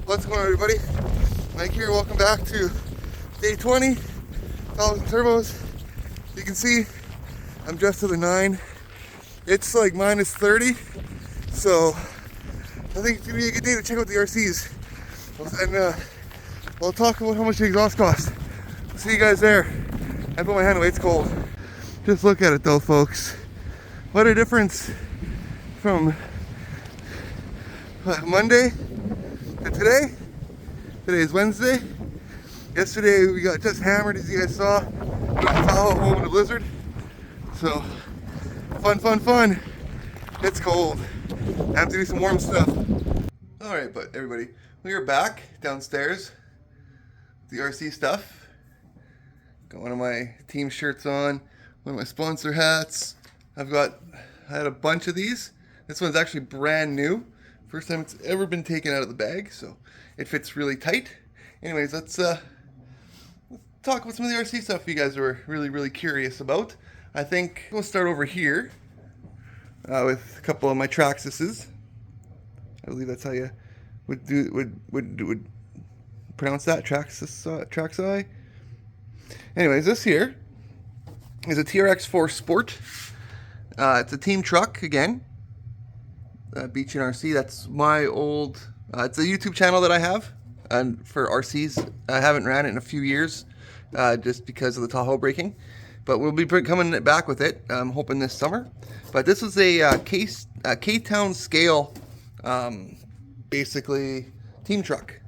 What's going on, everybody? Mike here. Welcome back to day 20. Thousand turbos. You can see I'm dressed to the nine. It's like minus 30, so I think it's gonna be a good day to check out the RCs. And we'll talk about how much the exhaust costs. See you guys there. I put my hand away. It's cold. Just look at it, though, folks. What a difference from Monday to today. Today is Wednesday. Yesterday we got just hammered, as you guys saw. We got Tahoe home in a blizzard. So fun. It's cold. I have to do some warm stuff. All right, but everybody, we are back downstairs. The RC stuff. Got one of my team shirts on, one of my sponsor hats. I had a bunch of these. This one's actually brand new. First time it's ever been taken out of the bag, so it fits really tight. Anyways, let's talk about some of the RC stuff you guys were really curious about. I think we'll start over here with a couple of my Traxxas's. I believe that's how you would pronounce that, Traxxas. Anyways, this here is a TRX4 Sport. It's a team truck again. Beach and RC. That's my old. It's a YouTube channel that I have, and for RCs, I haven't ran it in a few years, just because of the Tahoe breaking. But we'll be coming back with it. I'm hoping this summer. But this is a K-Town scale, basically team truck.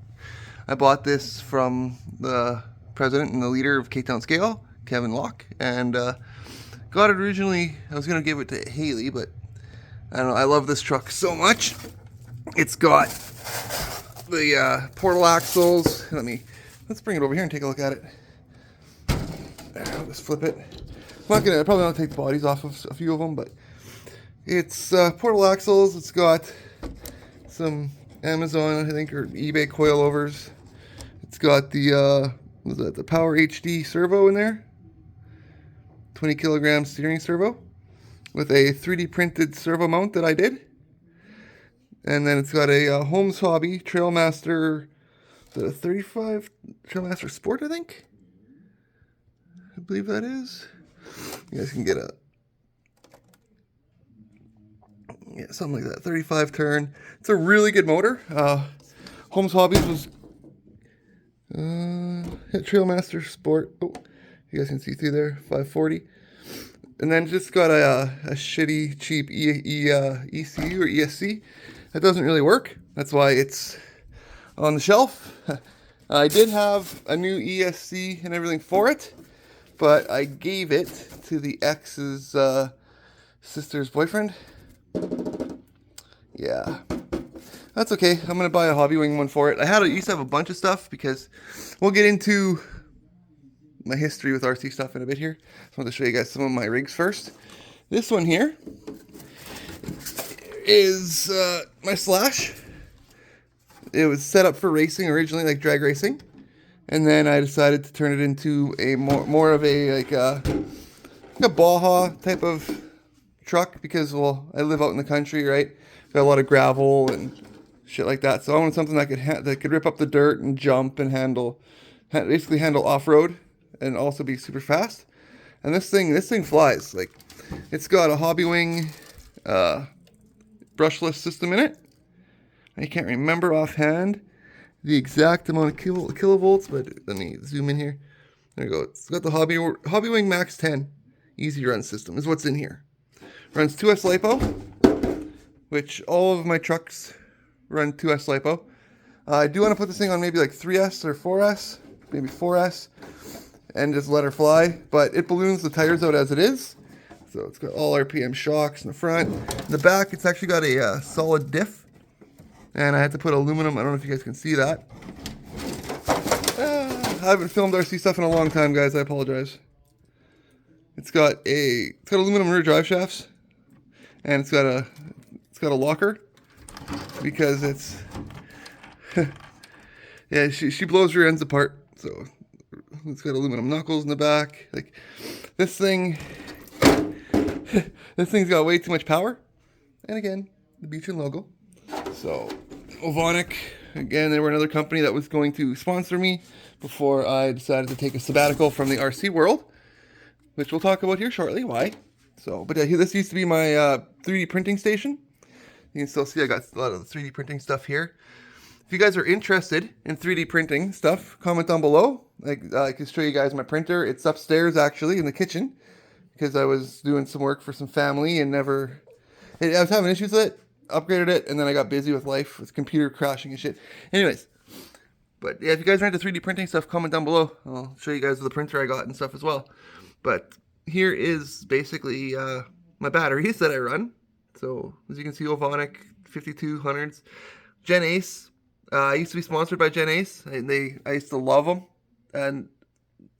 I bought this from the president and the leader of K-Town Scale, Kevin Locke, and got it originally. I was gonna give it to Haley, but I don't know. I love this truck so much. It's got the portal axles. Let's bring it over here and take a look at it. I'll just flip it. I'm probably not take the bodies off of a few of them, but it's portal axles. It's got some Amazon, I think, or eBay coilovers. It's got the the Power HD servo in there. 20 kilogram steering servo with a 3D printed servo mount that I did. And then it's got a Holmes Hobby Trailmaster, the 35 Trailmaster Sport, I think. I believe that is. You guys can get something like that. 35 turn. It's a really good motor. Holmes Hobbies was Trailmaster Sport. Oh, you guys can see through there. 540. And then just got a shitty, cheap ECU or ESC. That doesn't really work. That's why it's on the shelf. I did have a new ESC and everything for it, but I gave it to the ex's sister's boyfriend. Yeah, that's okay. I'm gonna buy a Hobbywing one for it. I used to have a bunch of stuff, because we'll get into my history with RC stuff in a bit here. So I want to show you guys some of my rigs first. This one here is my Slash. It was set up for racing originally, like drag racing, and then I decided to turn it into a more of a like a Baja type of truck, because I live out in the country, right? Got a lot of gravel and shit like that. So I wanted something that could rip up the dirt and jump and basically handle off-road and also be super fast. And this thing flies. Like, it's got a Hobbywing brushless system in it. I can't remember offhand the exact amount of kilovolts, but let me zoom in here. There we go. It's got the Hobbywing Max 10 easy run system is what's in here. Runs 2S LiPo, which all of my trucks run 2S LiPo. I do want to put this thing on maybe like 3S or 4S, maybe 4S, and just let her fly. But it balloons the tires out as it is. So it's got all RPM shocks in the front. In the back, it's actually got a solid diff. And I had to put aluminum. I don't know if you guys can see that. I haven't filmed RC stuff in a long time, guys. I apologize. It's got aluminum rear drive shafts, and it's got a locker, because it's yeah, she blows rear ends apart. So it's got aluminum knuckles in the back. Like, this thing's got way too much power. And again, the Beechin logo. So Ovonic Again, they were another company that was going to sponsor me before I decided to take a sabbatical from the RC world, which we'll talk about here shortly. Why? So, but this used to be my 3D printing station. You can still see I got a lot of the 3D printing stuff here. If you guys are interested in 3D printing stuff, comment down below. I can show you guys my printer. It's upstairs actually in the kitchen because I was doing some work for some family and I was having issues with it. Upgraded it, and then I got busy with life, with computer crashing and shit. Anyways, but yeah, if you guys are into 3D printing stuff, comment down below. I'll show you guys the printer I got and stuff as well. But here is basically my batteries that I run. So as you can see, Ovonic 5200s, Genace. I used to be sponsored by Genace. I used to love them, and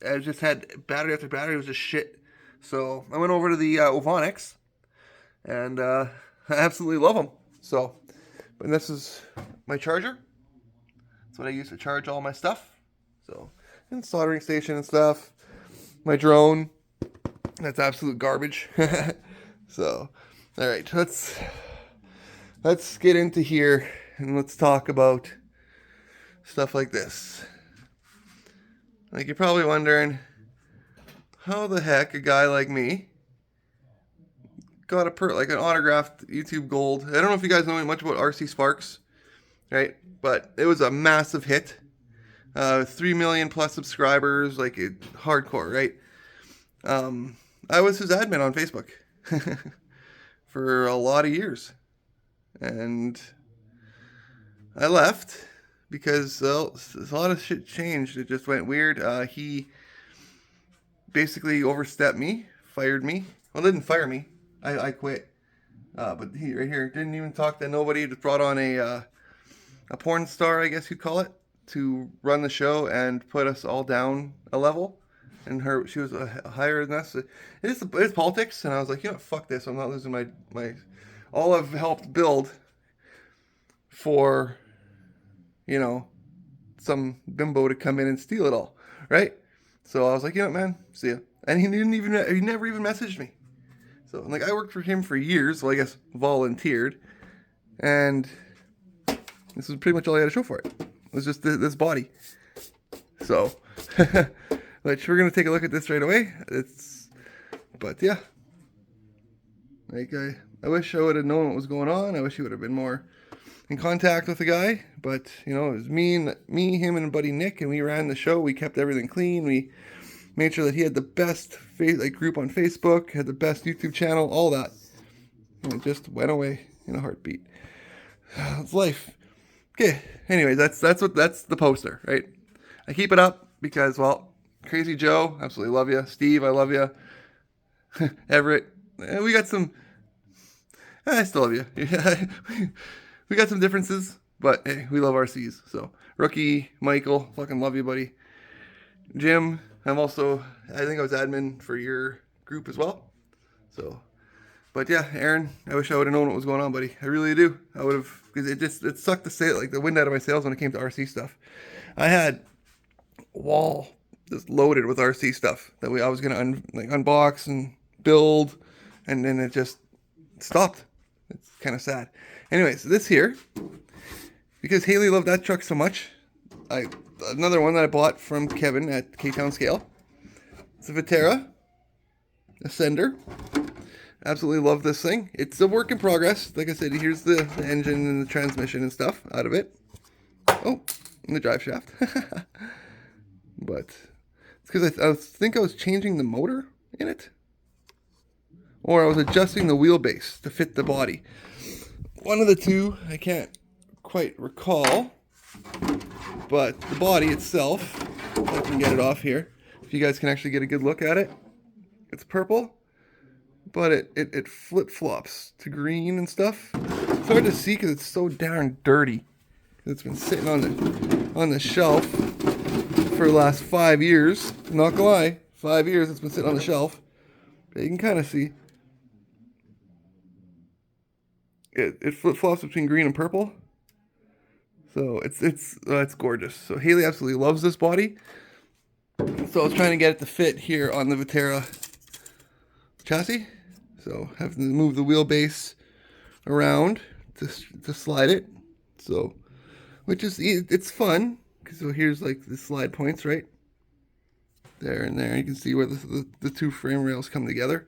I just had battery after battery. It was just shit. So I went over to the Ovonics, and I absolutely love them. So, but this is my charger. That's what I use to charge all my stuff. So, and soldering station and stuff. My drone. That's absolute garbage. So, all right, let's get into here and let's talk about stuff like this. Like you're probably wondering, how the heck a guy like me got like an autographed YouTube Gold. I don't know if you guys know much about RC Sparks, right? But it was a massive hit. 3 million plus subscribers, like hardcore, right? I was his admin on Facebook for a lot of years. And I left because a lot of shit changed. It just went weird. He basically overstepped me, fired me. Well, didn't fire me. I quit. But he right here didn't even talk to nobody. Just brought on a porn star, I guess you'd call it, to run the show and put us all down a level. And she was higher than us. It's politics, and I was like, you know, fuck this. I'm not losing my all I've helped build for, you know, some bimbo to come in and steal it all, right? So I was like, you know what, man, see ya. And he never even messaged me. So, like, I worked for him for years, well, I guess volunteered, and this was pretty much all I had to show for it. It was just this body. So, which we're gonna take a look at this right away. But yeah, like I wish I would have known what was going on. I wish he would have been more in contact with the guy. But you know, it was me, him, and buddy Nick, and we ran the show. We kept everything clean. We made sure that he had the best group on Facebook, had the best YouTube channel, all that. And it just went away in a heartbeat. It's life. Okay. Anyways, that's the poster, right? I keep it up because, well, Crazy Joe, absolutely love you. Steve, I love you. Everett, we got some. I still love you. We got some differences, but hey, we love RCs. So, Rookie, Michael, fucking love you, buddy. Jim, I think I was admin for your group as well. So, but yeah, Aaron, I wish I would have known what was going on, buddy. I really do. I would have, because it sucked the wind out of my sails when it came to RC stuff. I had a wall just loaded with RC stuff that I was gonna unbox and build, and then it just stopped. It's kind of sad. Anyways, this here, because Haley loved that truck so much, another one that I bought from Kevin at K-Town Scale. It's a Vitera Ascender. Absolutely love this thing. It's a work in progress. Like I said, here's the engine and the transmission and stuff out of it. Oh, and the drive shaft. But it's because I think I was changing the motor in it, or I was adjusting the wheelbase to fit the body. One of the two, I can't quite recall. But the body itself, if I can get it off here, if you guys can actually get a good look at it, it's purple, but it flip-flops to green and stuff. It's hard to see because it's so darn dirty. It's been sitting on the shelf for the last 5 years. I'm not gonna lie, 5 years it's been sitting on the shelf. But you can kind of see. It flip-flops between green and purple. So it's gorgeous. So Haley absolutely loves this body. So I was trying to get it to fit here on the Vitera chassis. So having to move the wheelbase around to slide it. So which is, it's fun. So here's like the slide points, right? There and there. You can see where the two frame rails come together.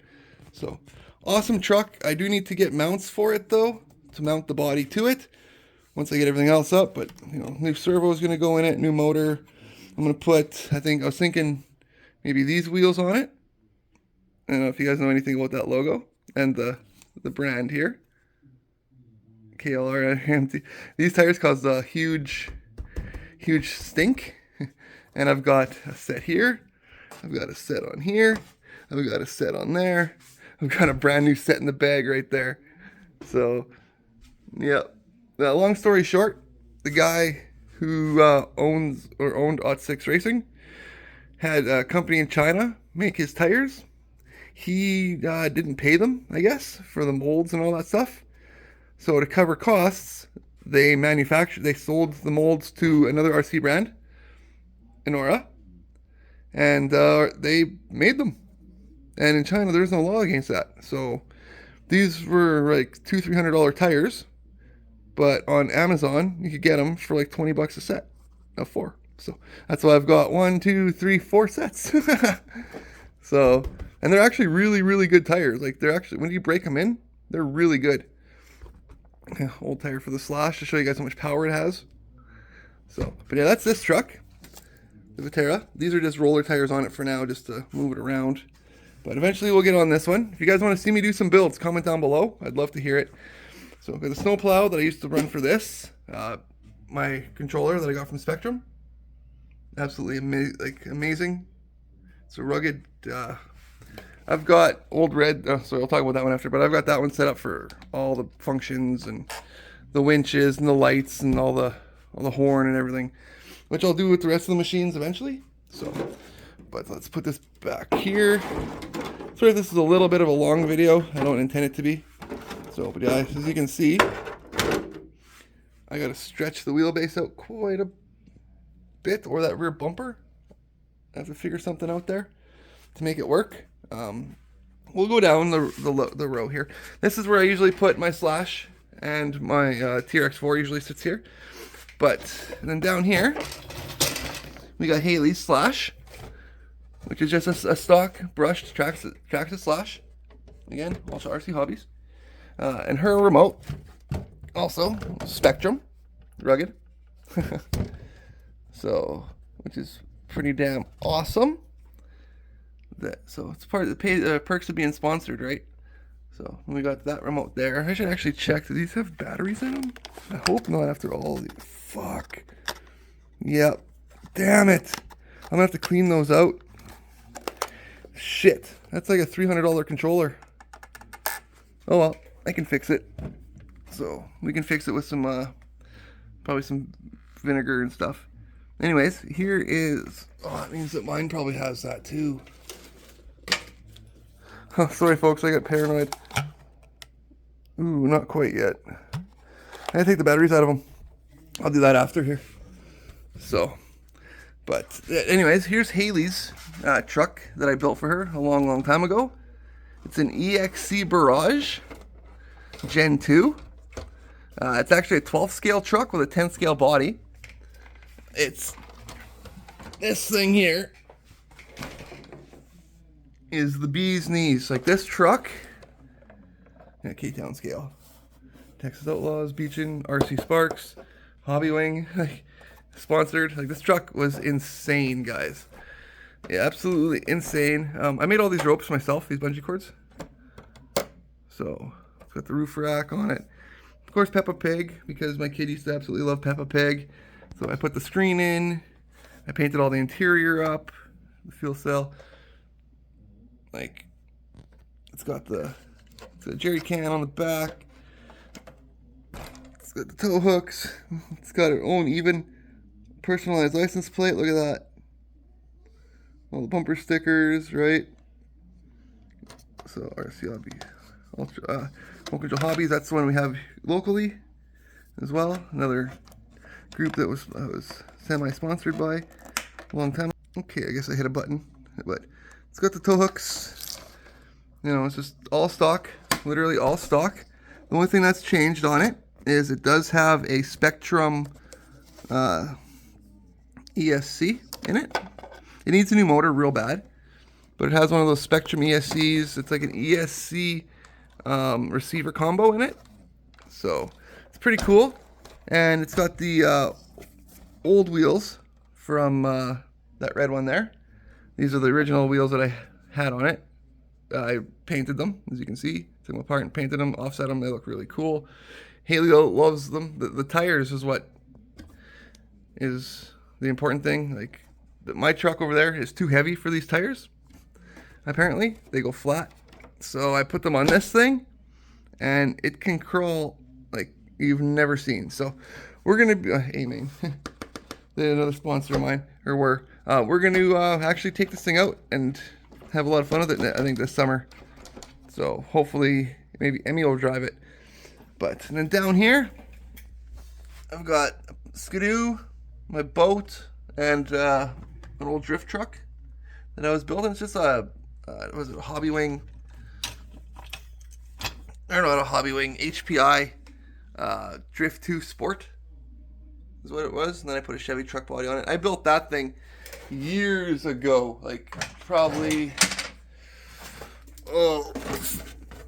So awesome truck. I do need to get mounts for it though, to mount the body to it once I get everything else up. But you know, new servo is going to go in it, new motor. I'm going to put, I was thinking maybe these wheels on it. I don't know if you guys know anything about that logo and the brand here. KLR AMT. These tires cause a huge stink. And I've got a set here. I've got a set on here. I've got a set on there. I've got a brand new set in the bag right there. So, yeah. Long story short, the guy who owned Ot6 Racing had a company in China make his tires. He didn't pay them, I guess, for the molds and all that stuff. So to cover costs, they sold the molds to another RC brand, Enora, and they made them. And in China, there's no law against that. So these were like $200-300 tires, but on Amazon you could get them for like $20 a set of 4. So that's why I've got 4 sets. So, and they're actually really good tires. Like they're actually, when you break them in, they're really good. Yeah, old tire for the Slash to show you guys how much power it has. So, but yeah, that's this truck, the Vitara. These are just roller tires on it for now, just to move it around. But eventually we'll get on this one. If you guys want to see me do some builds, comment down below. I'd love to hear it. So I've got the snowplow that I used to run for this. My controller that I got from Spektrum. Absolutely amazing. It's a rugged. I've got old red. So I'll talk about that one after. But I've got that one set up for all the functions and the winches and the lights and all the horn and everything, which I'll do with the rest of the machines eventually. So, but let's put this back here. Sorry, this is a little bit of a long video. I don't intend it to be. So, but yeah, as you can see, I got to stretch the wheelbase out quite a bit, or that rear bumper. I have to figure something out there to make it work. We'll go down the row here. This is where I usually put my Slash, and my TRX4 usually sits here. But then down here, we got Haley's Slash, which is just a stock brushed Traxxas Slash. Again, also RC Hobbies. And her remote, also Spektrum, rugged. So, which is pretty damn awesome. So it's part of the perks of being sponsored, right? So we got that remote there. I should actually check. Do these have batteries in them? I hope not after all these. Fuck. Yep. Damn it. I'm gonna have to clean those out. Shit. That's like a $300 controller. Oh well, I can fix it. So we can fix it with some, probably some vinegar and stuff. Anyways, here is, oh, that means that mine probably has that too. Oh, sorry folks, I got paranoid. Ooh, not quite yet. I gotta take the batteries out of them. I'll do that after here. So, but anyways, here's Haley's truck that I built for her a long time ago. It's an EXC Barrage Gen 2. It's actually a 12th scale truck with a 10th scale body. It's this thing here is the bee's knees. Like this truck, yeah, K-Town scale. Texas Outlaws, Beechin, RC Sparks, Hobbywing, like sponsored. Like this truck was insane, guys. Yeah, absolutely insane. I made all these ropes myself, these bungee cords. So it's got the roof rack on it. Of course, Peppa Pig, because my kid used to absolutely love Peppa Pig. So I put the screen in. I painted all the interior up, the fuel cell. Like, it's got a jerry can on the back. It's got the tow hooks. It's got its own even personalized license plate. Look at that. All the bumper stickers, right? So RC Hobby, Ultra Hobbies. That's the one we have locally as well. Another group that was semi-sponsored by a long time. Okay, I guess I hit a button, but it's got the tow hooks. You know, it's just all stock, literally all stock. The only thing that's changed on it is it does have a Spektrum ESC in it. It needs a new motor real bad, but it has one of those Spectrum ESCs. It's like an ESC receiver combo in it, so it's pretty cool. And it's got the old wheels from that red one there. These are the original wheels that I had on it. I painted them, as you can see. Took them apart and painted them, offset them. They look really cool. Haley loves them. The tires is what is the important thing. Like, my truck over there is too heavy for these tires. Apparently, they go flat. So I put them on this thing, and it can crawl like you've never seen. So we're gonna be aiming. They're another sponsor of mine, or we're gonna actually take this thing out and have a lot of fun with it. I think this summer. So hopefully, maybe Emmy will drive it. But and then down here, I've got a Skidoo, my boat, and an old drift truck that I was building. It's just a was it a Hobbywing? I don't know, not a Hobbywing, HPI Drift 2 Sport is what it was. And then I put a Chevy truck body on it. I built that thing years ago, like probably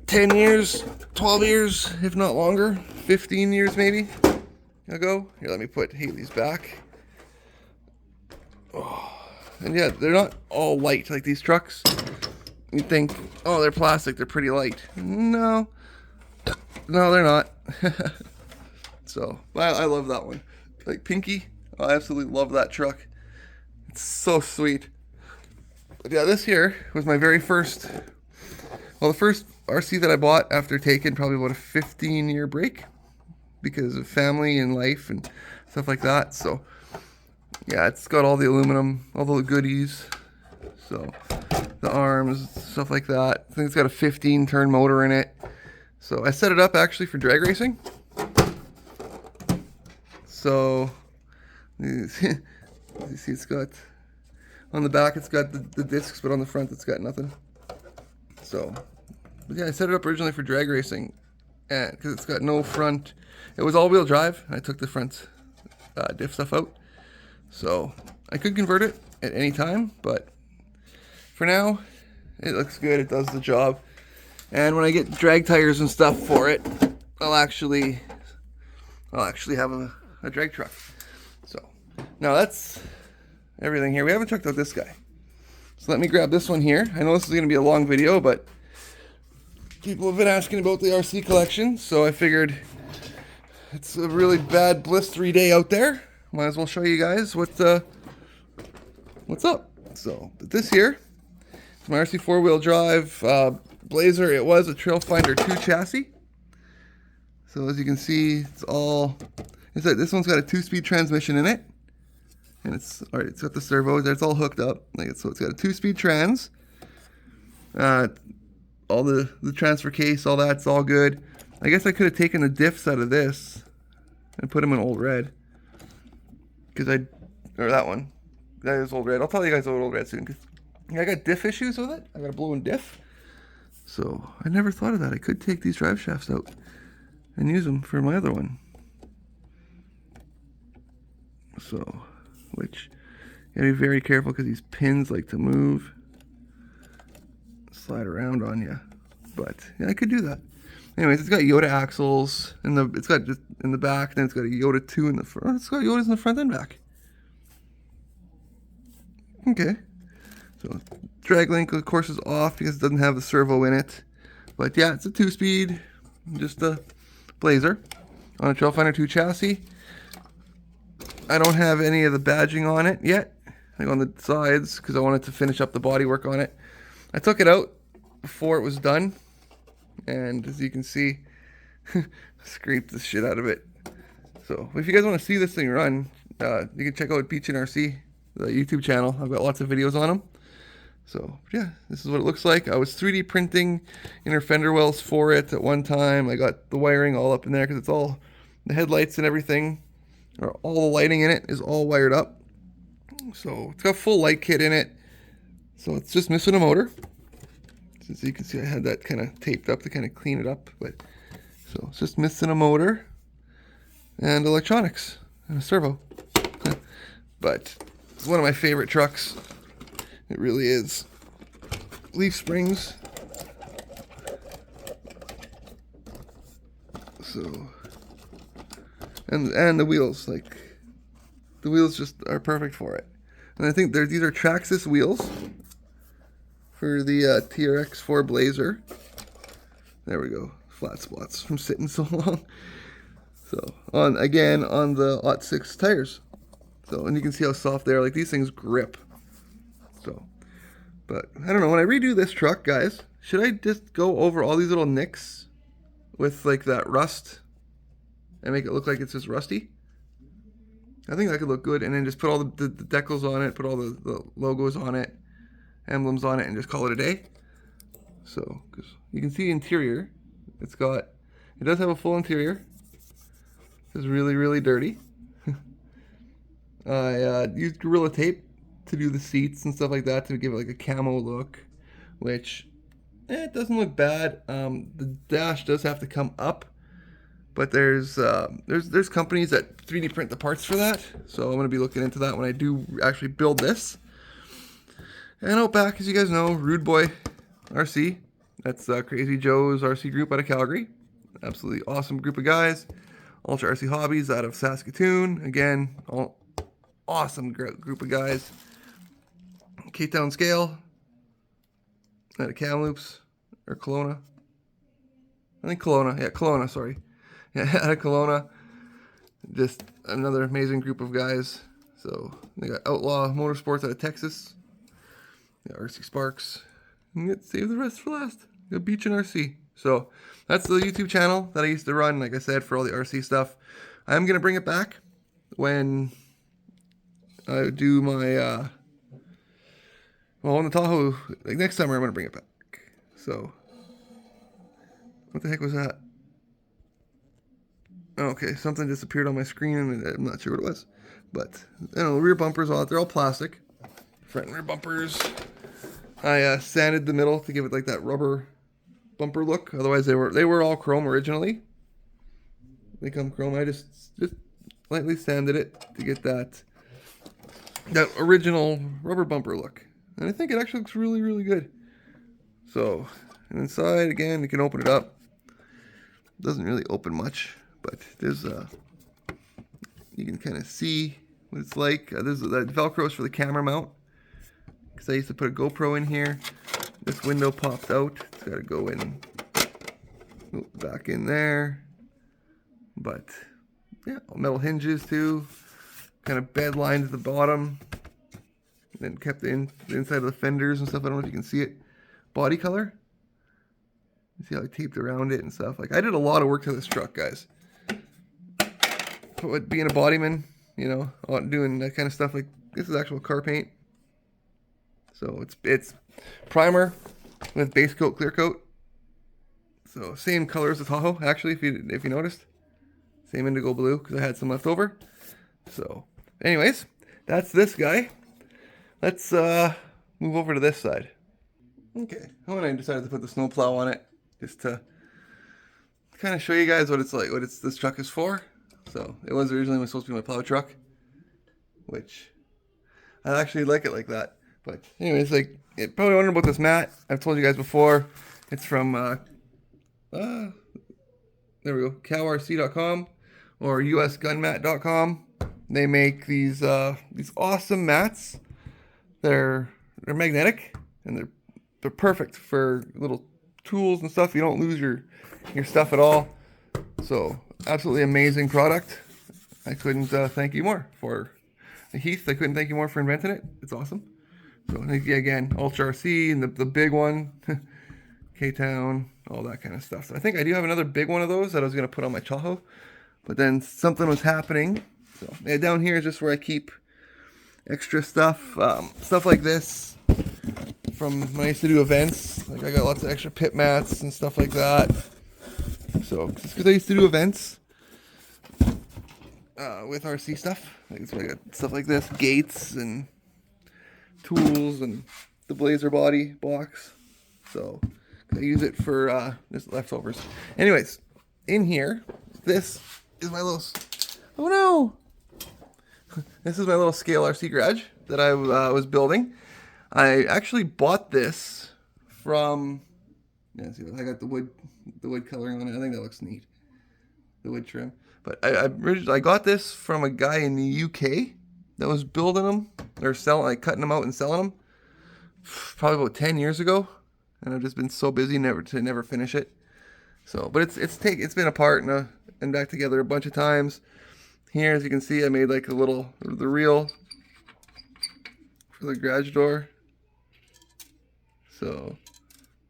10 years, 12 years, if not longer, 15 years maybe ago. Here, let me put Haley's back. And yeah, they're not all light like these trucks. You think, oh, they're plastic, they're pretty light. No, they're not. So, I love that one. Like Pinky, I absolutely love that truck. It's so sweet. But yeah, this here was my very first, well, the first RC that I bought after taking probably about a 15-year break because of family and life and stuff like that. So, yeah, it's got all the aluminum, all the goodies. So, the arms, stuff like that. I think it's got a 15-turn motor in it. So, I set it up actually for drag racing. So, you see it's got, on the back it's got the discs, but on the front it's got nothing. So, but yeah, I set it up originally for drag racing, and because it's got no front, it was all-wheel drive. I took the front diff stuff out. So, I could convert it at any time, but for now, it looks good, it does the job. And when I get drag tires and stuff for it, I'll actually have a drag truck. So, now that's everything here. We haven't checked out this guy. So let me grab this one here. I know this is going to be a long video, but people have been asking about the RC collection, so I figured it's a really bad blistery day out there. Might as well show you guys what's up. So, this here is my RC 4-wheel drive Blazer. It was a Trailfinder 2 chassis. So as you can see, this one's got a 2-speed transmission in it. And it's got the servo there, it's all hooked up. So it's got a 2-speed trans. All the transfer case, all that's all good. I guess I could have taken the diffs out of this and put them in old red. Or that one. That is old red. I'll tell you guys about old red soon. Cause I got diff issues with it. I got a blown diff. So I never thought of that. I could take these drive shafts out and use them for my other one. So, which, you gotta be very careful because these pins like to move, slide around on you. But yeah, I could do that. Anyways, it's got Yoda axles it's got just in the back, then it's got a Yoda 2 in the front. It's got Yodas in the front and back. Okay. So drag link of course is off because it doesn't have the servo in it. But yeah, it's a 2-speed, just a Blazer on a Trailfinder 2 chassis. I don't have any of the badging on it yet, like on the sides, because I wanted to finish up the bodywork on it. I took it out before it was done, and as you can see, scraped the shit out of it. So if you guys want to see this thing run, you can check out Beach and RC, the YouTube channel. I've got lots of videos on them. So yeah, this is what it looks like. I was 3D printing inner fender wells for it at one time. I got the wiring all up in there because it's all, the headlights and everything, or all the lighting in it is all wired up. So it's got full light kit in it. So it's just missing a motor. So as you can see, I had that kind of taped up to kind of clean it up. But so it's just missing a motor and electronics. and a servo. But it's one of my favorite trucks. It really is. Leaf springs. So, and the wheels, like, the wheels just are perfect for it. And I think these are Traxxas wheels for the TRX4 Blazer. There we go. Flat spots from sitting so long. So, on the OT6 tires. So, and you can see how soft they are. Like, these things grip. So, but I don't know. When I redo this truck, guys, should I just go over all these little nicks with like that rust and make it look like it's just rusty? I think that could look good. And then just put all the decals on it, put all the logos on it, emblems on it, and just call it a day. So, because you can see the interior, it does have a full interior. It's really, really dirty. I used Gorilla Tape to do the seats and stuff like that to give it like a camo look, which it doesn't look bad. The dash does have to come up, but there's companies that 3D print the parts for that, so I'm gonna be looking into that when I do actually build this. And out back, as you guys know, Rude Boy RC. That's Crazy Joe's RC group out of Calgary. Absolutely awesome group of guys. Ultra RC Hobbies out of Saskatoon. Again, awesome group of guys. K-Town Scale out of Kamloops or Kelowna. I think Kelowna. Yeah, Kelowna, sorry. Yeah, out of Kelowna. Just another amazing group of guys. So they got Outlaw Motorsports out of Texas. Yeah, RC Sparks. And save the rest for last. Got Beach and RC. So that's the YouTube channel that I used to run, like I said, for all the RC stuff. I'm going to bring it back when I do my, on the Tahoe, like next summer I'm going to bring it back. So, what the heck was that? Okay, something just appeared on my screen and I'm not sure what it was. But, you know, the rear bumpers, they're all plastic. Front and rear bumpers. I sanded the middle to give it like that rubber bumper look. Otherwise, they were all chrome originally. They come chrome. I just lightly sanded it to get that original rubber bumper look. And I think it actually looks really, really good. So, and inside, again, you can open it up. Doesn't really open much, but there's you can kind of see what it's like. There's that Velcro is for the camera mount, because I used to put a GoPro in here. This window popped out. It's got to go in, back in there. But yeah, metal hinges too. Kind of bed lined at the bottom. And then kept the inside of the fenders and stuff. I don't know if you can see it. Body color. You see how I taped around it and stuff. Like, I did a lot of work to this truck, guys. But being a bodyman, you know, doing that kind of stuff, like, this is actual car paint. So it's primer with base coat, clear coat. So same color as the Tahoe, actually, if you noticed. Same indigo blue, because I had some left over. So, anyways, that's this guy. Let's move over to this side. Okay, when I decided to put the snowplow on it, just to kind of show you guys what it's like, this truck is for. So it was originally supposed to be my plow truck, which I actually like it like that. But anyways, like, it probably wondering about this mat. I've told you guys before. It's from there we go, cowrc.com or usgunmat.com. They make these awesome mats. They're magnetic and they're perfect for little tools and stuff. You don't lose your stuff at all. So absolutely amazing product. I couldn't thank you more for Heath. I couldn't thank you more for inventing it. It's awesome. So again, Ultra RC and the big one, K-Town, all that kind of stuff. So I think I do have another big one of those that I was going to put on my Tahoe, but then something was happening. So yeah, down here is just where I keep extra stuff, stuff like this from when I used to do events. Like, I got lots of extra pit mats and stuff like that. So it's because I used to do events with RC stuff. Like, so I got stuff like this, gates and tools and the Blazer body box. So I use it for just leftovers. Anyways, in here, this is my little. Oh no! This is my little scale RC garage that I was building. I actually bought this from, yeah, see, I got the wood coloring on it. I think that looks neat, the wood trim. But I got this from a guy in the UK that was building them, or selling, like cutting them out and selling them, probably about 10 years ago. And I've just been so busy to never finish it. So, but it's been apart and back together a bunch of times. Here, as you can see, I made like the reel for the garage door. So,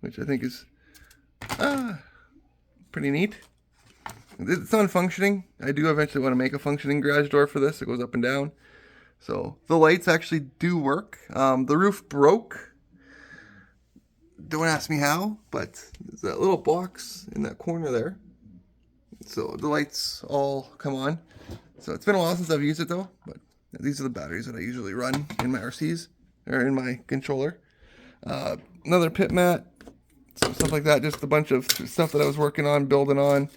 which I think is pretty neat. It's non-functioning. I do eventually want to make a functioning garage door for this. It goes up and down. So the lights actually do work. The roof broke. Don't ask me how, but there's that little box in that corner there. So the lights all come on. So it's been a while since I've used it though, but these are the batteries that I usually run in my RCs, or in my controller. Another pit mat, some stuff like that, just a bunch of stuff that I was working on, building on.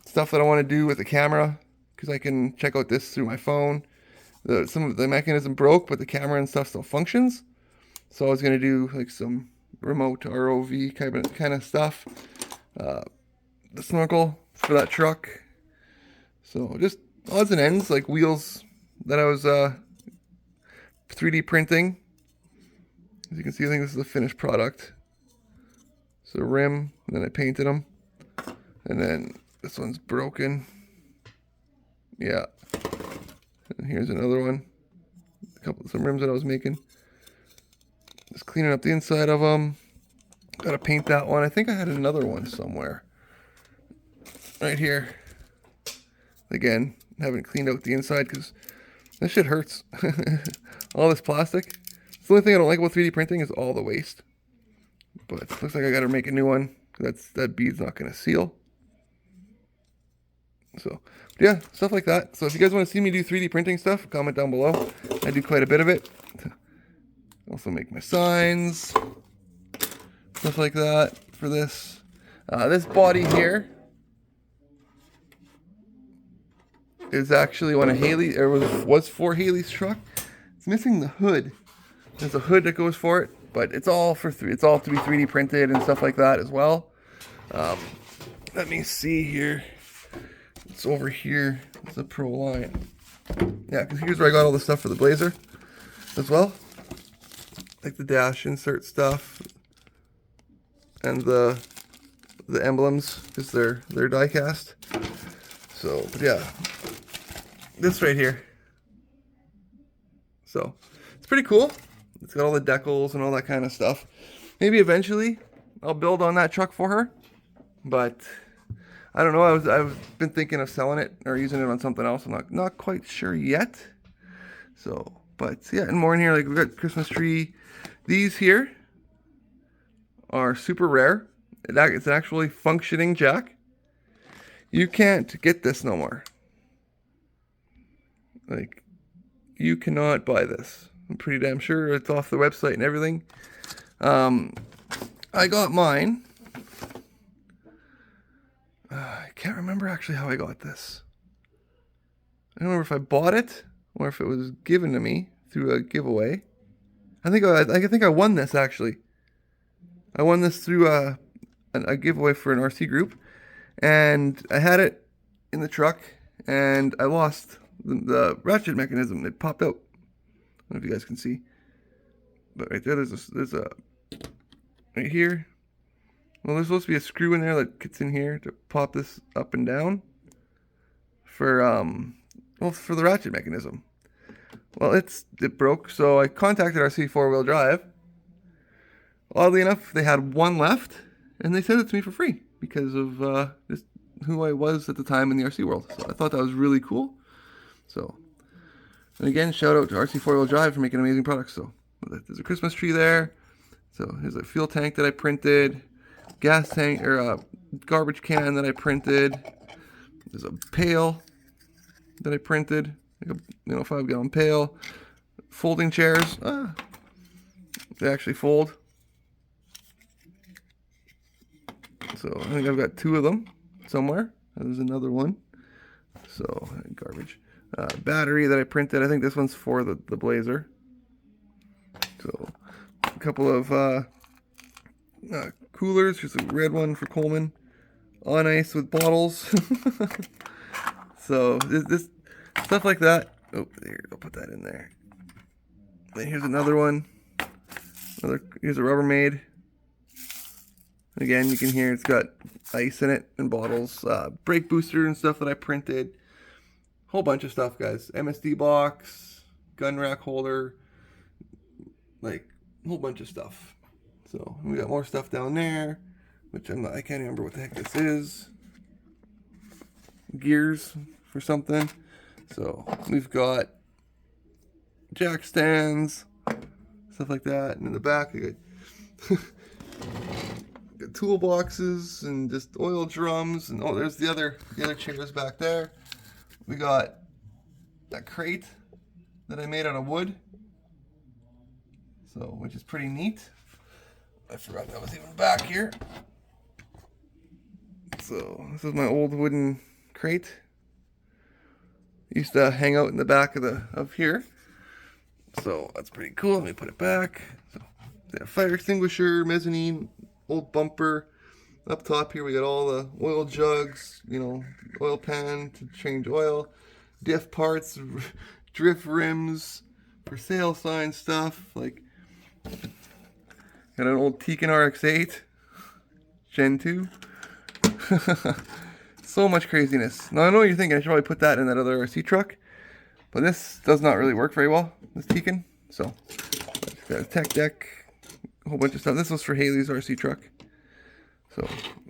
Stuff that I want to do with the camera, because I can check out this through my phone. Some of the mechanism broke, but the camera and stuff still functions. So I was going to do like some remote ROV kind of stuff. The snorkel for that truck. So just odds and ends, like wheels that I was 3D printing. As you can see, I think this is a finished product. So rim, and then I painted them. And then this one's broken. Yeah. And here's another one. Some rims that I was making. Just cleaning up the inside of them. Gotta paint that one. I think I had another one somewhere. Right here. Again, haven't cleaned out the inside because this shit hurts. All this plastic. It's the only thing I don't like about 3D printing is all the waste. But it looks like I gotta make a new one. That bead's not gonna seal. So, yeah, stuff like that. So if you guys want to see me do 3D printing stuff, comment down below. I do quite a bit of it. Also make my signs, stuff like that for this. This body here is actually one of Haley, or was for Haley's truck. It's missing the hood. There's a hood that goes for it, but it's all to be 3D printed and stuff like that as well. Let me see here. It's over here. It's a Pro line. Yeah, because here's where I got all the stuff for the Blazer as well. Like the dash insert stuff and the emblems, because they're die cast. So, but yeah, this right here. So it's pretty cool. It's got all the decals and all that kind of stuff. Maybe eventually I'll build on that truck for her, but I don't know. I've been thinking of selling it or using it on something else. I'm not quite sure yet. So, but yeah, and more in here. Like we got Christmas tree. These here are super rare. It's an actually functioning jack. You can't get this no more. Like, you cannot buy this. I'm pretty damn sure it's off the website and everything. I got mine. I can't remember actually how I got this. I don't remember if I bought it or if it was given to me through a giveaway. I think I won this actually. I won this through a giveaway for an RC group, and I had it in the truck, and I lost the ratchet mechanism. It popped out. I don't know if you guys can see, but right there, there's a right here. Well, there's supposed to be a screw in there that gets in here to pop this up and down for for the ratchet mechanism. Well, it broke, so I contacted RC 4-wheel drive. Oddly enough, they had one left, and they sent it to me for free because of just who I was at the time in the RC world. So I thought that was really cool. So, and again, shout out to RC 4-wheel drive for making amazing products. So there's a Christmas tree there. So here's a fuel tank that I printed, gas tank or a garbage can that I printed. There's a pail that I printed, like a 5-gallon pail. Folding chairs. They actually fold. So I think I've got 2 of them somewhere. There's another one. So garbage. battery that I printed. I think this one's for the Blazer. So a couple of coolers. Here's a red one for Coleman. On ice with bottles. So this stuff like that. Oh, there, I'll put that in there. Then here's another one. Here's a Rubbermaid. Again, you can hear it's got ice in it and bottles. Brake booster and stuff that I printed. Whole bunch of stuff, guys. MSD box, gun rack holder, like a whole bunch of stuff. So we got more stuff down there, which I can't remember what the heck this is. Gears for something. So we've got jack stands, stuff like that, and in the back we got toolboxes and just oil drums, and oh, there's the other chairs back there. We got that crate that I made out of wood, so which is pretty neat. I forgot that was even back here. So this is my old wooden crate. Used to hang out in the back of here. So that's pretty cool. Let me put it back. So yeah, fire extinguisher, mezzanine, old bumper. Up top here we got all the oil jugs, you know, oil pan to change oil, diff parts, drift rims, for sale sign stuff, like got an old Tekin RX-8 Gen 2. So much craziness. Now I know you're thinking I should probably put that in that other RC truck, but this does not really work very well, this Tekin. So got a tech deck, a whole bunch of stuff. This was for Haley's RC truck. So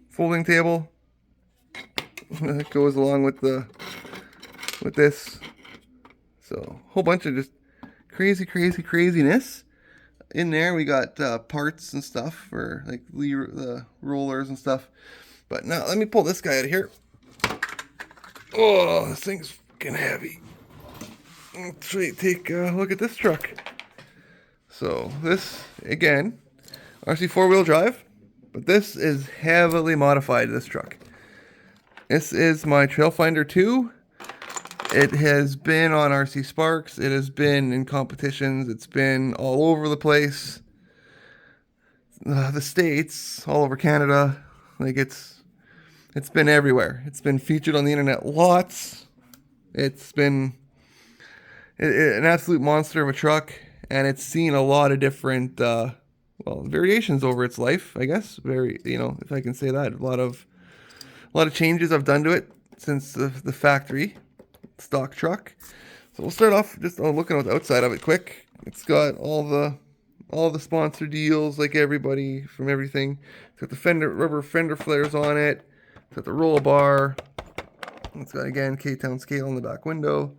folding table that goes along with this. So a whole bunch of just craziness. In there we got parts and stuff for like the rollers and stuff. But now let me pull this guy out of here. Oh, this thing's fucking heavy. Let's take a look at this truck. So this, again, RC 4-wheel drive, but this is heavily modified, this truck. This is my Trailfinder 2. It has been on RC Sparks. It has been in competitions. It's been all over the place. The States, all over Canada. Like it's been everywhere. It's been featured on the internet lots. It's been an absolute monster of a truck, and it's seen a lot of different variations over its life, I guess. If I can say that, a lot of changes I've done to it since the factory stock truck. So we'll start off just looking at the outside of it quick. It's got all the sponsor deals, like everybody from everything. It's got the rubber fender flares on it. It's got the roll bar. It's got, again, K-Town scale in the back window.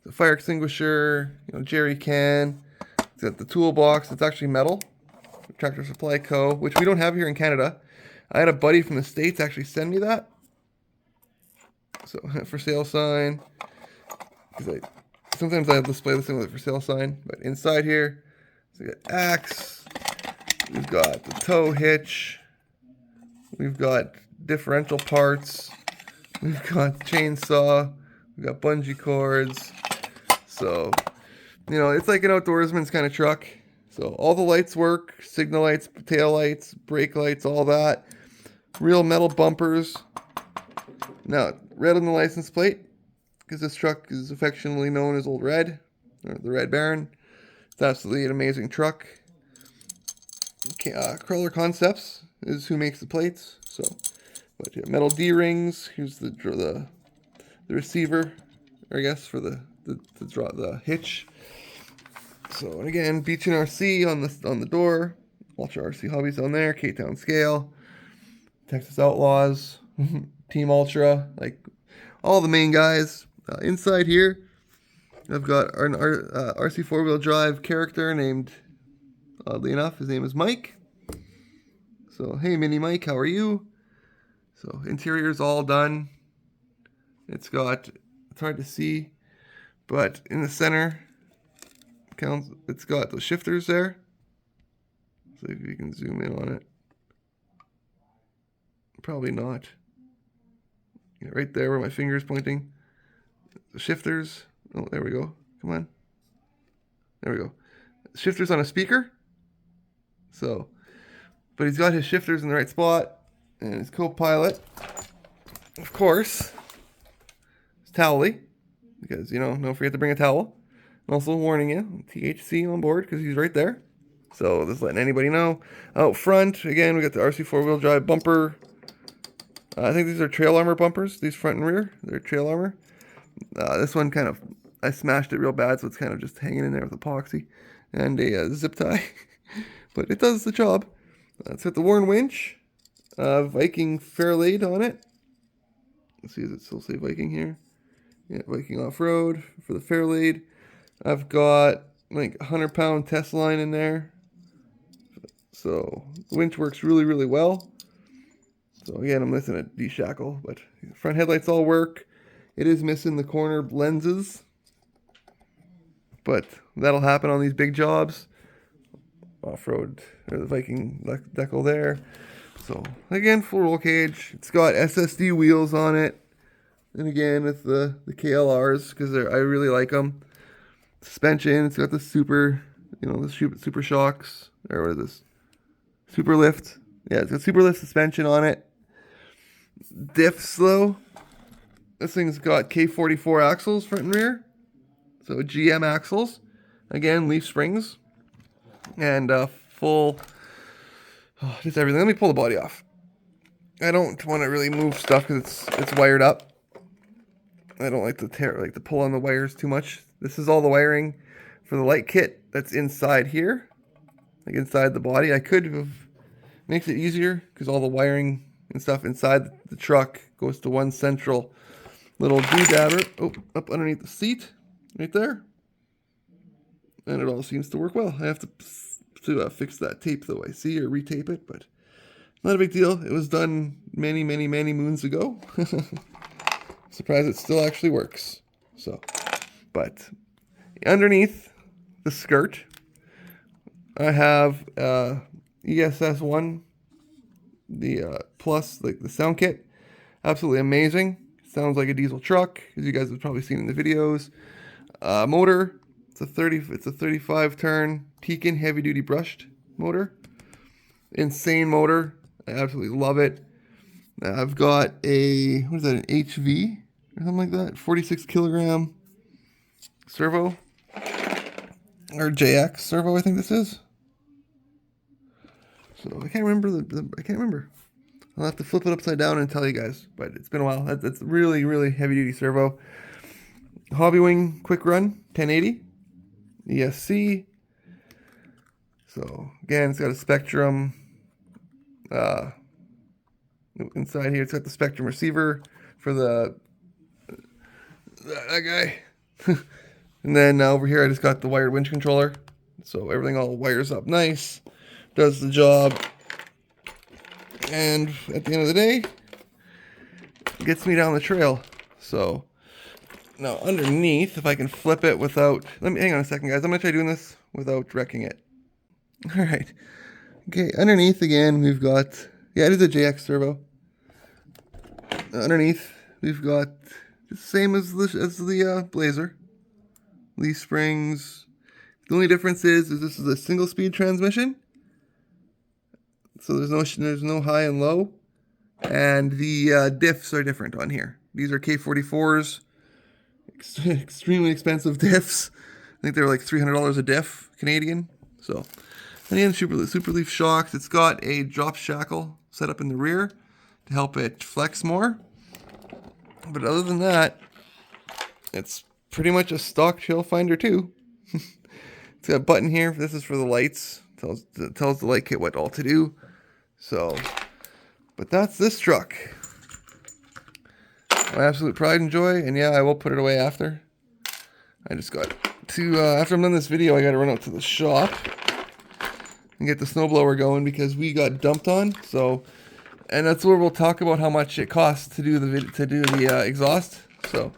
The fire extinguisher, jerry can. It's got the toolbox. It's actually metal. Tractor Supply Co., which we don't have here in Canada. I had a buddy from the States actually send me that. So, for sale sign. Sometimes I display this thing with a for sale sign. But inside here, so we got axe. We've got the tow hitch. We've got differential parts. We've got chainsaw. We've got bungee cords. So, it's like an outdoorsman's kind of truck. So all the lights work, signal lights, tail lights, brake lights, all that. Real metal bumpers. Now, red on the license plate, because this truck is affectionately known as Old Red, or the Red Baron. It's absolutely an amazing truck. Crawler Concepts is who makes the plates. So, but yeah, metal D-rings. Here's the receiver, I guess, for the hitch. So, and again, Beach and RC on the door. Ultra RC Hobbies on there. K-Town scale. Texas Outlaws. Team Ultra. Like, all the main guys. Inside here, I've got an RC 4-wheel drive character named, oddly enough, his name is Mike. So, hey, Mini Mike, how are you? So, interior's all done. It's hard to see, but in the center, it's got those shifters there. So if you can zoom in on it. Probably not. Right there where my finger is pointing. The shifters, Oh, there we go. Come on. There we go. Shifters on a speaker. So, but he's got his shifters in the right spot. And his co-pilot, of course, is Towley. Because, you know, don't forget to bring a towel. And also warning you, THC on board because he's right there. So just letting anybody know. Out front, again, we got the RC four-wheel drive bumper. I think these are trail armor bumpers, these front and rear. They're trail armor. This one kind of, I smashed it real bad, so it's kind of just hanging in there with epoxy and a zip tie. But it does the job. It's got the Warn winch, Viking Fairlade on it. Let's see, does it still say Viking here? Yeah, Viking off-road for the Fairlade. I've got like 100-pound test line in there. So the winch works really, really well. So again, I'm missing a D-shackle, but front headlights all work. It is missing the corner lenses, but that'll happen on these big jobs. Off-road, or the Viking decal there. So again, full roll cage. It's got SSD wheels on it, and again, it's the KLRs because I really like them. Suspension. It's got the super, you know, the super shocks, or what is this? Super lift. Yeah, it's got super lift suspension on it. Diffs though. This thing's got K44 axles front and rear. So GM axles. Again, leaf springs. And full, just everything. Let me pull the body off. I don't want to really move stuff because it's wired up. I don't like to pull on the wires too much. This is all the wiring for the light kit that's inside here, like inside the body. I could have, makes it easier because all the wiring and stuff inside the truck goes to one central little doodadder. Oh, up underneath the seat, right there. And it all seems to work well. I have to fix that tape though, I see, or retape it, but not a big deal. It was done many, many, many moons ago. Surprised it still actually works. So, but underneath the skirt, I have ESS1, the Plus, like the sound kit. Absolutely amazing. Sounds like a diesel truck, as you guys have probably seen in the videos. Motor. It's a 35 turn Tekin heavy duty brushed motor. Insane motor. I absolutely love it. I've got a, what is that, an HV or something like that? 46 kilogram servo. Or JX servo, I think this is. So I can't remember I can't remember. I'll have to flip it upside down and tell you guys, but it's been a while. That's really, really heavy duty servo. Hobbywing quick run 1080. ESC. So again, it's got a Spectrum inside here. It's got the Spectrum receiver for that guy. And then over here I just got the wired winch controller. So everything all wires up nice. Does the job. And at the end of the day, gets me down the trail. So now underneath, if I can flip it without, hang on a second guys, I'm gonna try doing this without wrecking it. All right, okay, underneath again, we've got, yeah, it is a JX servo. Underneath, we've got the same as the Blazer. Leaf springs. The only difference is this is a single speed transmission. So there's no high and low. And the diffs are different on here. These are K44s. Extremely expensive diffs. I think they're like $300 a diff Canadian. So, and again, super leaf shocks. It's got a drop shackle set up in the rear to help it flex more. But other than that, it's pretty much a stock trail finder too. It's got a button here. This is for the lights. Tells the light kit what all to do. So, but that's this truck. My absolute pride and joy, and yeah, I will put it away after. I just got to, after I'm done this video, I got to run out to the shop and get the snowblower going because we got dumped on. So, and that's where we'll talk about how much it costs to do the exhaust. So,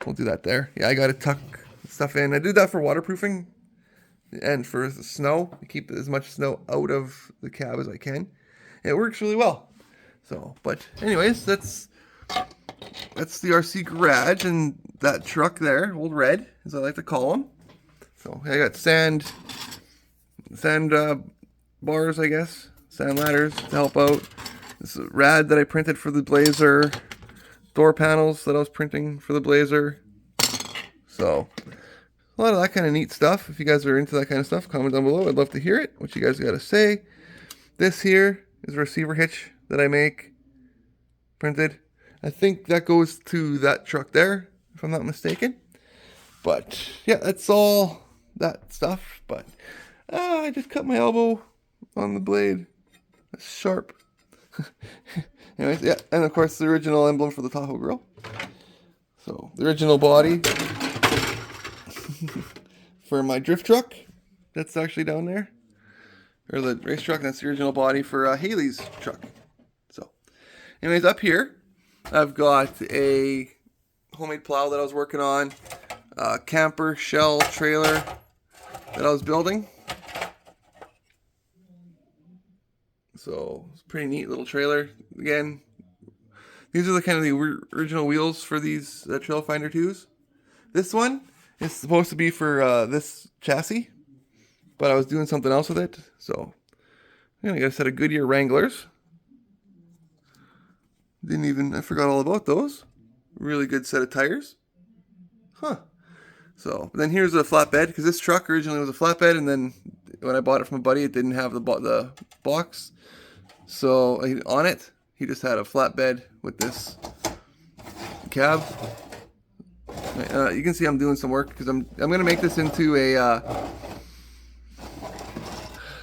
we'll do that there. Yeah, I got to tuck stuff in. I do that for waterproofing and for the snow. I keep as much snow out of the cab as I can. It works really well. So, but anyways, that's the RC garage, and that truck there, Old Red, as I like to call him. So I got sand bars, I guess, sand ladders to help out. This is rad that I printed for the Blazer. Door panels that I was printing for the Blazer. So a lot of that kind of neat stuff. If you guys are into that kind of stuff, comment down below. I'd love to hear it, what you guys got to say. This here is a receiver hitch that I make, printed. I think that goes to that truck there, if I'm not mistaken. But yeah, that's all that stuff. But I just cut my elbow on the blade. That's sharp. Anyways, yeah, and of course the original emblem for the Tahoe grill. So the original body for my drift truck, that's actually down there. Or the race truck, and that's the original body for Haley's truck. So anyways, up here I've got a homemade plow that I was working on, a camper shell trailer that I was building. So it's a pretty neat little trailer. Again, these are the kind of the original wheels for these Trail Finder 2s. This one is supposed to be for this chassis, but I was doing something else with it. So I got a set of Goodyear Wranglers. I forgot all about those. Really good set of tires. Huh. So then here's a flatbed, because this truck originally was a flatbed, and then when I bought it from a buddy, it didn't have the box. So on it, he just had a flatbed with this cab. You can see I'm doing some work, because I'm gonna make this into a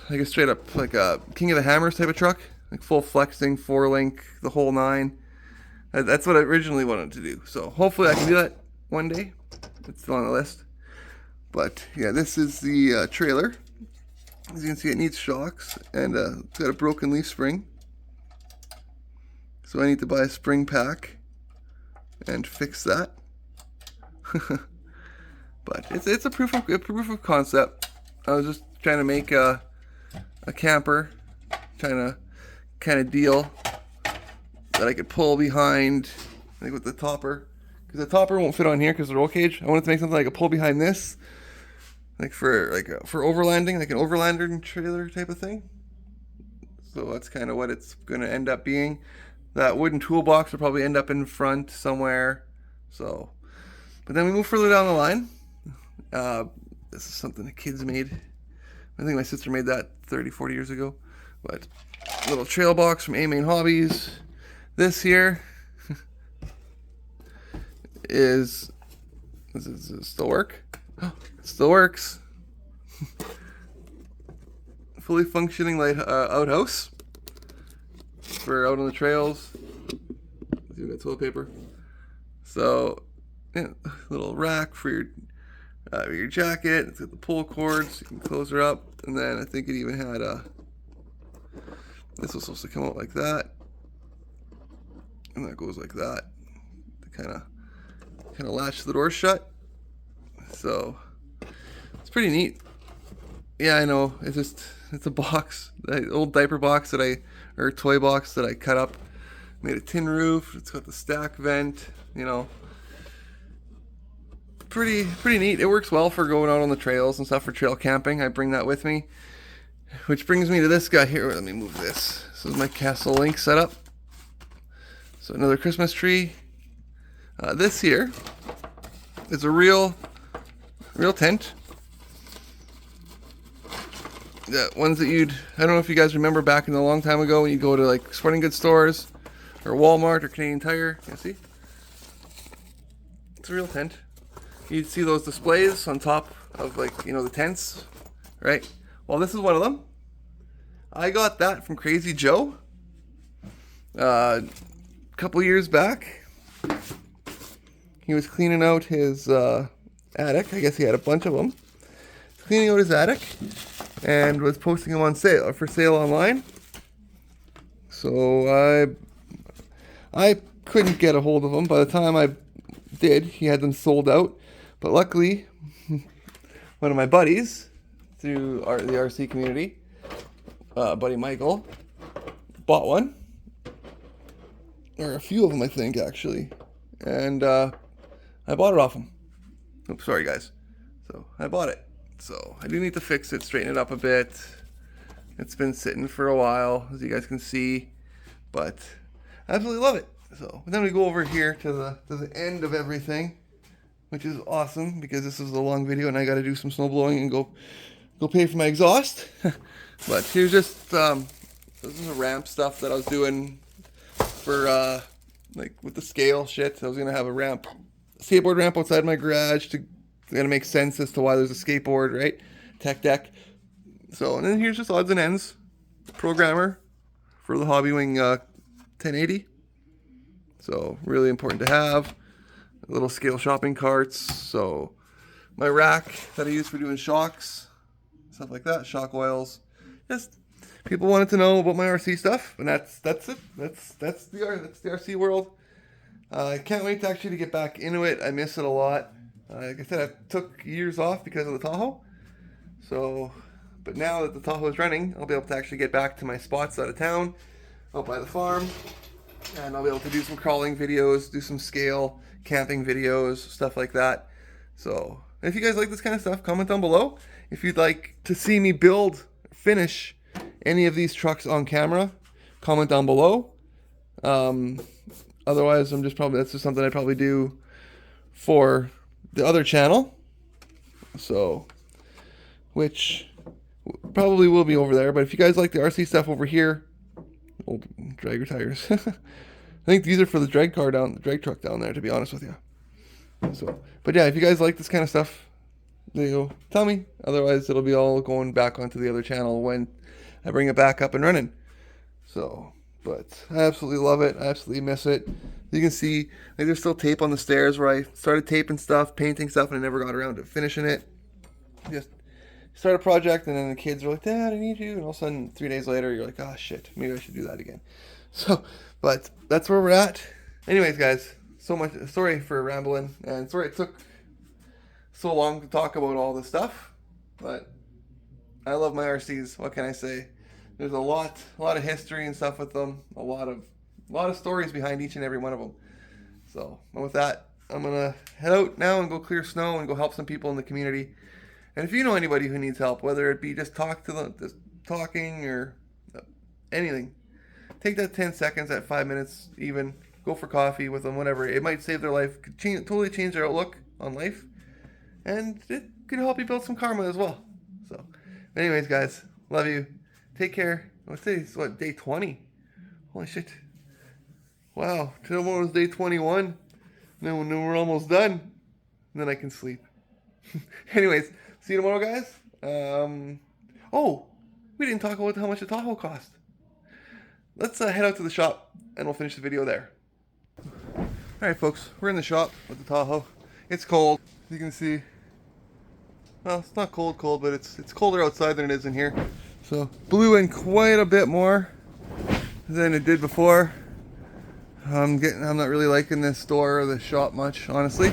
like a straight up like a King of the Hammers type of truck, like full flexing, 4-link, the whole 9. That's what I originally wanted to do. So hopefully I can do that one day. It's still on the list. But yeah, this is the trailer. As you can see, it needs shocks, and it's got a broken leaf spring. So I need to buy a spring pack and fix that. But it's a proof of concept. I was just trying to make a camper, trying to kind of deal that I could pull behind, like with the topper, because the topper won't fit on here because of the roll cage. I wanted to make something I could pull behind this, like for overlanding, like an overlander trailer type of thing. So that's kind of what it's going to end up being. That wooden toolbox will probably end up in front somewhere. So, but then we move further down the line. This is something the kids made. I think my sister made that 30-40 years ago. But little trail box from A-Main Hobbies. This here does it still work? Oh, it still works. Fully functioning light outhouse for out on the trails. See, we got toilet paper. So, yeah, little rack for your jacket. It's got the pull cords. You can close her up, and then I think it even had this was supposed to come out like that, and that goes like that to kind of latch the door shut. So it's pretty neat. Yeah, I know. It's a box, an old diaper box or toy box that I cut up, made a tin roof. It's got the stack vent. You know, pretty neat. It works well for going out on the trails and stuff, for trail camping. I bring that with me, which brings me to this guy here. Let me move this. This is my Castle Link setup. So another Christmas tree. This here is a real tent. The ones that I don't know if you guys remember back in a long time ago when you go to like sporting goods stores or Walmart or Canadian Tire. You see? It's a real tent. You'd see those displays on top of, like, you know, the tents, right? Well, this is one of them. I got that from Crazy Joe a couple years back. He was cleaning out his attic. I guess he had a bunch of them. Cleaning out his attic and was posting them for sale online. So I couldn't get a hold of them. By the time I did, he had them sold out. But luckily, one of my buddies through the RC community, buddy Michael, bought one, or a few of them, I think, actually. And I I bought it off him. Oops, sorry guys. So I bought it. So I do need to fix it, straighten it up a bit. It's been sitting for a while, as you guys can see, but I absolutely love it. So then we go over here to the end of everything, which is awesome because this is a long video and I got to do some snow blowing and go pay for my exhaust. But here's just this is the ramp stuff that I was doing for like with the scale shit. I was gonna have a ramp, skateboard ramp outside my garage to gonna make sense as to why there's a skateboard, right? Tech deck. So and then here's just odds and ends. Programmer for the Hobbywing 1080. So really important to have. Little scale shopping carts. So my rack that I use for doing shocks, stuff like that, shock oils. Just people wanted to know about my RC stuff, and that's it. That's the RC world. I can't wait to actually get back into it. I miss it a lot. Like I said, I took years off because of the Tahoe. So, but now that the Tahoe is running, I'll be able to actually get back to my spots out of town, out by the farm, and I'll be able to do some crawling videos, do some scale camping videos, stuff like that. So, if you guys like this kind of stuff, comment down below. If you'd like to see me finish any of these trucks on camera, comment down below. Otherwise, that's just something I'd probably do for the other channel. So, which probably will be over there. But if you guys like the RC stuff over here, old dragger tires. I think these are for the drag truck down there, to be honest with you. So, but yeah, if you guys like this kind of stuff, tell me. Otherwise, it'll be all going back onto the other channel when I bring it back up and running. So, but I absolutely love it. I absolutely miss it. You can see, like, there's still tape on the stairs where I started taping stuff, painting stuff, and I never got around to finishing it. Just start a project, and then the kids are like, "Dad, I need you," and all of a sudden, 3 days later, you're like, "Oh shit, maybe I should do that again." So, but that's where we're at. Anyways, guys, sorry for rambling, and sorry it took so long to talk about all this stuff, but I love my RCs. What can I say? There's a lot of history and stuff with them. A lot of stories behind each and every one of them. So, and with that, I'm gonna head out now and go clear snow and go help some people in the community. And if you know anybody who needs help, whether it be just talking or anything, take that 10 seconds, that 5 minutes even, go for coffee with them, whatever. It might save their life, could totally change their outlook on life, and it could help you build some karma as well. So, anyways, guys, love you. Take care. What's today's day 20? Holy shit. Wow, tomorrow was day 21. Then we're almost done. And then I can sleep. Anyways, see you tomorrow, guys. Oh, we didn't talk about how much the Tahoe cost. Let's head out to the shop and we'll finish the video there. Alright folks, we're in the shop with the Tahoe. It's cold, as you can see. Well, it's not cold, but it's colder outside than it is in here. So, blew in quite a bit more than it did before. I'm not really liking this store or the shop much, honestly.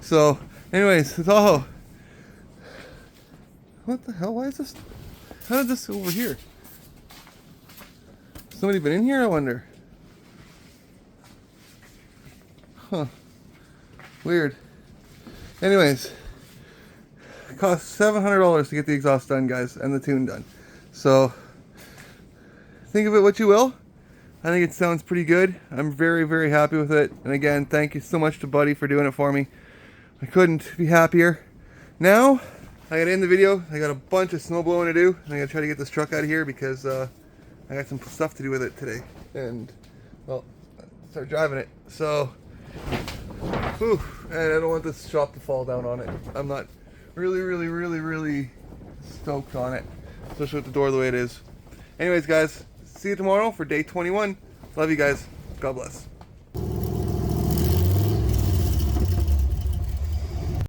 So, anyways, the Tahoe. What the hell? Why is this? How did this go over here? Somebody been in here, I wonder. Huh. Weird. Anyways, it cost $700 to get the exhaust done, guys, and the tune done. So, think of it what you will. I think it sounds pretty good. I'm very, very happy with it. And again, thank you so much to Buddy for doing it for me. I couldn't be happier. Now, I gotta end the video. I got a bunch of snow blowing to do. And I gotta try to get this truck out of here because I got some stuff to do with it today. And, well, start driving it. So, whew, and I don't want this shop to fall down on it. I'm not really stoked on it. Especially with the door the way it is. Anyways, guys, see you tomorrow for day 21. Love you guys. God bless.